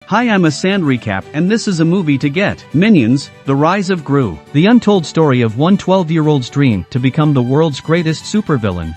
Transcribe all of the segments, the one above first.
Hi, I'm a Sand Recap and this is a movie to get. Minions, The Rise of Gru. The untold story of one 12-year-old's dream to become the world's greatest supervillain.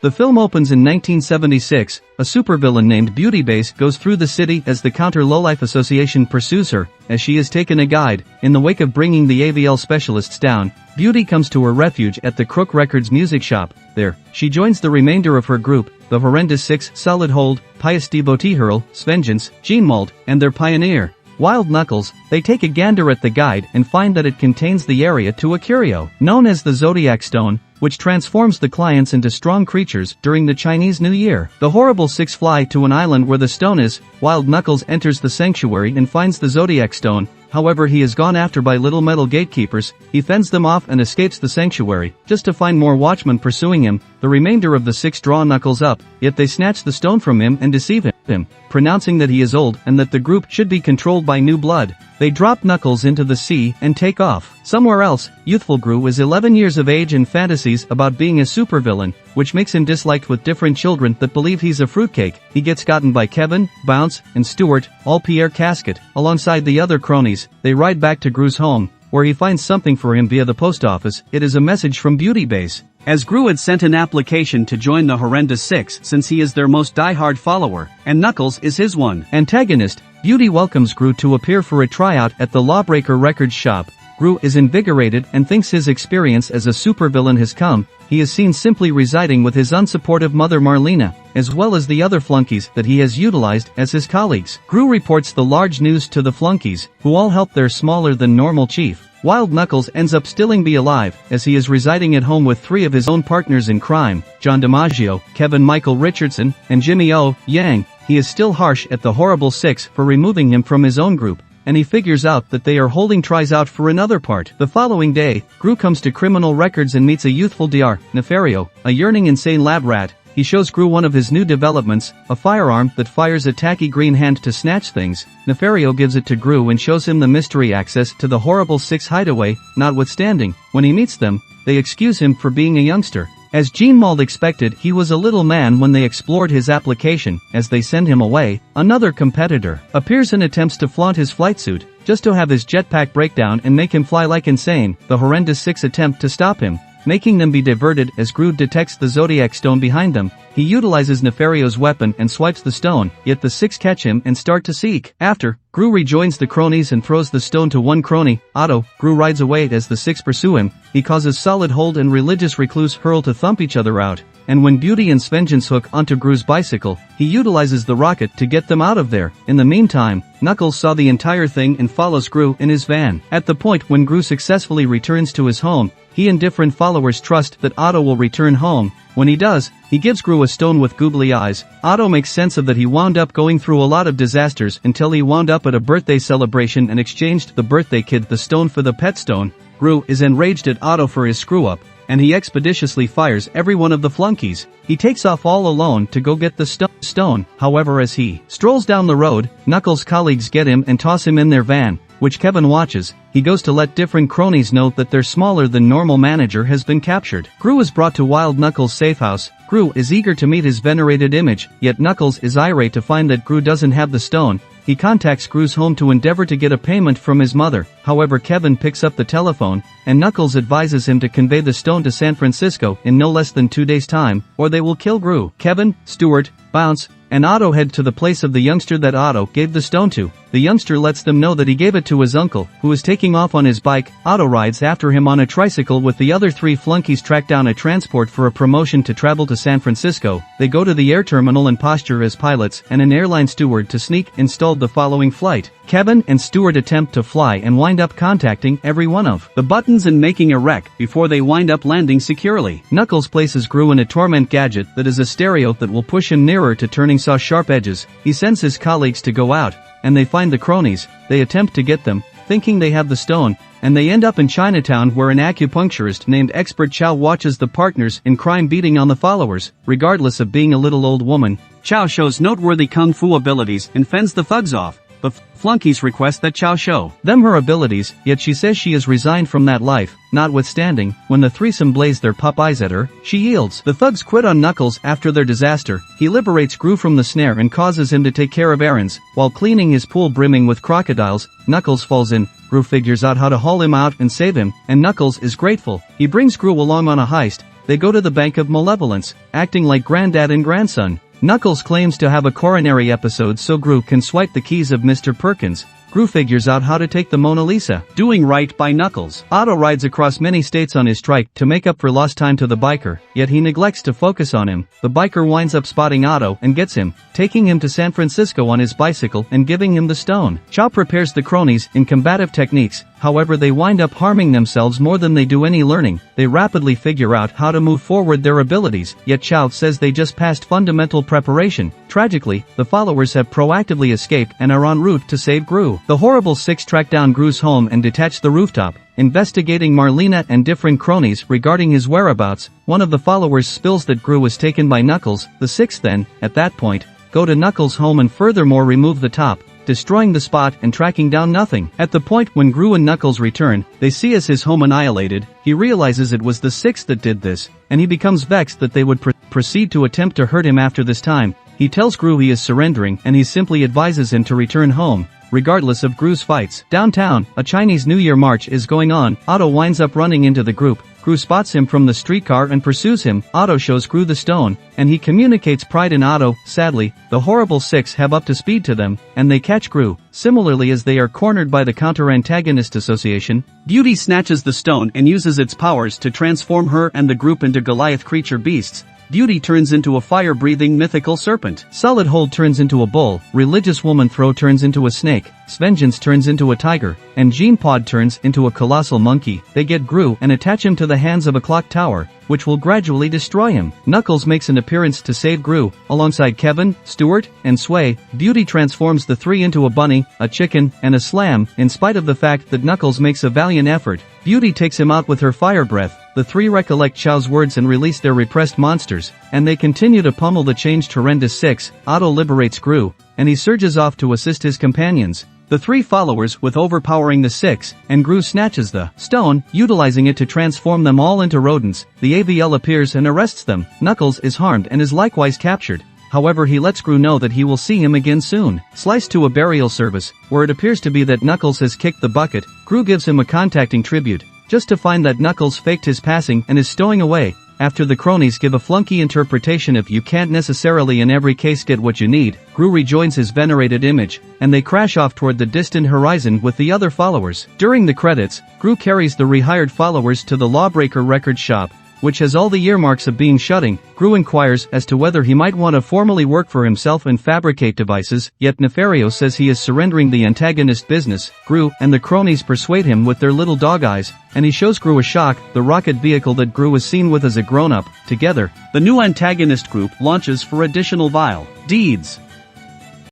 The film opens in 1976. A supervillain named Beauty Base goes through the city as the Counter Lowlife Association pursues her, as she is taken a guide. In the wake of bringing the AVL specialists down, Beauty comes to her refuge at the Crook Records music shop. There, she joins the remainder of her group, the Horrendous Six: Solid Hold, Pious Devotee Hurl, Svengeance, 𝐒𝐲𝐧𝐨𝐩𝐬, and their pioneer, Wild Knuckles. They take a gander at the guide and find that it contains the area to a curio, known as the Zodiac Stone, which transforms the clients into strong creatures during the Chinese New Year. The horrible six fly to an island where the stone is. Wild Knuckles enters the sanctuary and finds the Zodiac Stone. However, he is gone after by little metal gatekeepers. He fends them off and escapes the sanctuary, just to find more watchmen pursuing him. The remainder of the six draw Knuckles up, yet they snatch the stone from him and deceive him, pronouncing that he is old and that the group should be controlled by new blood. They drop Knuckles into the sea and take off. Somewhere else, youthful Gru is 11 years of age and fantasies about being a supervillain, which makes him disliked with different children that believe he's a fruitcake. He gets gotten by Kevin, Bounce, and Stuart, all Pierre Casket. Alongside the other cronies, they ride back to Gru's home, where he finds something for him via the post office. It is a message from Beauty Base, as Gru had sent an application to join the Horrendous Six since he is their most die-hard follower, and Knuckles is his one antagonist. Beauty welcomes Gru to appear for a tryout at the Lawbreaker Records shop. Gru is invigorated and thinks his experience as a supervillain has come. He is seen simply residing with his unsupportive mother Marlena, as well as the other flunkies that he has utilized as his colleagues. Gru reports the large news to the flunkies, who all help their smaller-than-normal chief. Wild Knuckles ends up still be alive, as he is residing at home with three of his own partners in crime, John DiMaggio, Kevin Michael Richardson, and Jimmy 𝐒𝐲𝐬𝐬. He is still harsh at the horrible six for removing him from his own group, and he figures out that they are holding tries out for another part. The following day, Gru comes to Criminal Records and meets a youthful Dr. Nefario, a yearning insane lab rat. He shows Gru one of his new developments, a firearm that fires a tacky green hand to snatch things. Nefario gives it to Gru and shows him the mystery access to the horrible six hideaway. Notwithstanding, when he meets them, they excuse him for being a youngster. As 𝐒𝐲𝐬𝐬 expected, he was a little man when they explored his application. As they send him away, another competitor appears and attempts to flaunt his flight suit, just to have his jetpack break down and make him fly like insane. The Horrendous Six attempt to stop him, making them be diverted as Gru detects the Zodiac Stone behind them. He utilizes Nefario's weapon and swipes the stone, yet the six catch him and start to seek. After, Gru rejoins the cronies and throws the stone to one crony, Otto. Gru rides away as the six pursue him. He causes Solid Hold and Religious Recluse Hurl to thump each other out, and when Beauty and Svengeance hook onto Gru's bicycle, he utilizes the rocket to get them out of there. In the meantime, Knuckles saw the entire thing and follows Gru in his van. At the point when Gru successfully returns to his home, he and different followers trust that Otto will return home. When he does, he gives Gru a stone with googly eyes. Otto makes sense of that he wound up going through a lot of disasters until he wound up at a birthday celebration and exchanged the birthday kid the stone for the pet stone. Gru is enraged at Otto for his screw-up, and he expeditiously fires every one of the flunkies. He takes off all alone to go get the stone. However, as he strolls down the road, Knuckles' colleagues get him and toss him in their van, which Kevin watches. He goes to let different cronies know that their smaller-than-normal manager has been captured. Gru is brought to Wild Knuckles' safe house. Gru is eager to meet his venerated image, yet Knuckles is irate to find that Gru doesn't have the stone. He contacts Gru's home to endeavor to get a payment from his mother. However, Kevin picks up the telephone, and Knuckles advises him to convey the stone to San Francisco in no less than 2 days' time, or they will kill Gru. Kevin, Stuart, Bounce, and Otto head to the place of the youngster that Otto gave the stone to. The youngster lets them know that he gave it to his uncle, who is taking off on his bike. Otto rides after him on a tricycle with the other three flunkies, track down a transport for a promotion to travel to San Francisco. They go to the air terminal and posture as pilots and an airline steward to sneak installed the following flight. Kevin and Stuart attempt to fly and wind up contacting every one of the buttons and making a wreck before they wind up landing securely. Knuckles places Gru in a torment gadget that is a stereo that will push him nearer to turning saw sharp edges. He sends his colleagues to go out, and they find the cronies. They attempt to get them, thinking they have the stone, and they end up in Chinatown where an acupuncturist named Expert Chow watches the partners in crime beating on the followers. Regardless of being a little old woman, Chow shows noteworthy kung fu abilities and fends the thugs off. The flunkies request that Chow show them her abilities, yet she says she is resigned from that life. Notwithstanding, when the threesome blaze their pup eyes at her, she yields. The thugs quit on Knuckles after their disaster. He liberates Gru from the snare and causes him to take care of errands. While cleaning his pool brimming with crocodiles, Knuckles falls in. Gru figures out how to haul him out and save him, and Knuckles is grateful. He brings Gru along on a heist. They go to the Bank of Malevolence, acting like granddad and grandson. Knuckles claims to have a coronary episode so Gru can swipe the keys of Mr. Perkins. Gru figures out how to take the Mona Lisa, doing right by Knuckles. Otto rides across many states on his trike to make up for lost time to the biker, yet he neglects to focus on him. The biker winds up spotting Otto and gets him, taking him to San Francisco on his bicycle and giving him the stone. Chow prepares the cronies in combative techniques, however they wind up harming themselves more than they do any learning. They rapidly figure out how to move forward their abilities, yet Chow says they just passed fundamental preparation. Tragically, the followers have proactively escaped and are en route to save Gru. The horrible six track down Gru's home and detach the rooftop, investigating Marlena and different cronies regarding his whereabouts. One of the followers spills that Gru was taken by Knuckles. The six then, at that point, go to Knuckles' home and furthermore remove the top, destroying the spot and tracking down nothing. At the point when Gru and Knuckles return, they see as his home annihilated. He realizes it was the six that did this, and he becomes vexed that they would proceed to attempt to hurt him after this time. He tells Gru he is surrendering and he simply advises him to return home, regardless of Gru's fights. Downtown, a Chinese New Year march is going on. Otto winds up running into the group. Gru spots him from the streetcar and pursues him. Otto shows Gru the stone, and he communicates pride in Otto. Sadly, the horrible six have up to speed to them, and they catch Gru. Similarly, as they are cornered by the counter-antagonist association, Beauty snatches the stone and uses its powers to transform her and the group into Goliath creature beasts. Beauty turns into a fire-breathing mythical serpent. Solid Hold turns into a bull, Religious Woman Throw turns into a snake, Svengeance turns into a tiger, and Gene Pod turns into a colossal monkey. They get Gru and attach him to the hands of a clock tower, which will gradually destroy him. Knuckles makes an appearance to save Gru, alongside Kevin, Stuart, and Sway. Beauty transforms the three into a bunny, a chicken, and a slam. In spite of the fact that Knuckles makes a valiant effort, Beauty takes him out with her fire breath. The three recollect Chow's words and release their repressed monsters, and they continue to pummel the changed horrendous six. Otto liberates Gru, and he surges off to assist his companions. The three followers with overpowering the six, and Gru snatches the stone, utilizing it to transform them all into rodents. The AVL appears and arrests them. Knuckles is harmed and is likewise captured. However, he lets Gru know that he will see him again soon. Sliced to a burial service, where it appears to be that Knuckles has kicked the bucket. Gru gives him a contacting tribute, just to find that Knuckles faked his passing and is stowing away. After the cronies give a flunky interpretation of you can't necessarily in every case get what you need, Gru rejoins his venerated image, and they crash off toward the distant horizon with the other followers. During the credits, Gru carries the rehired followers to the Lawbreaker record shop, which has all the earmarks of being shutting. Gru inquires as to whether he might want to formally work for himself and fabricate devices, yet Nefario says he is surrendering the antagonist business. Gru and the cronies persuade him with their little dog eyes, and he shows Gru a Shock, the rocket vehicle that Gru was seen with as a grown-up. Together, the new antagonist group launches for additional vile deeds.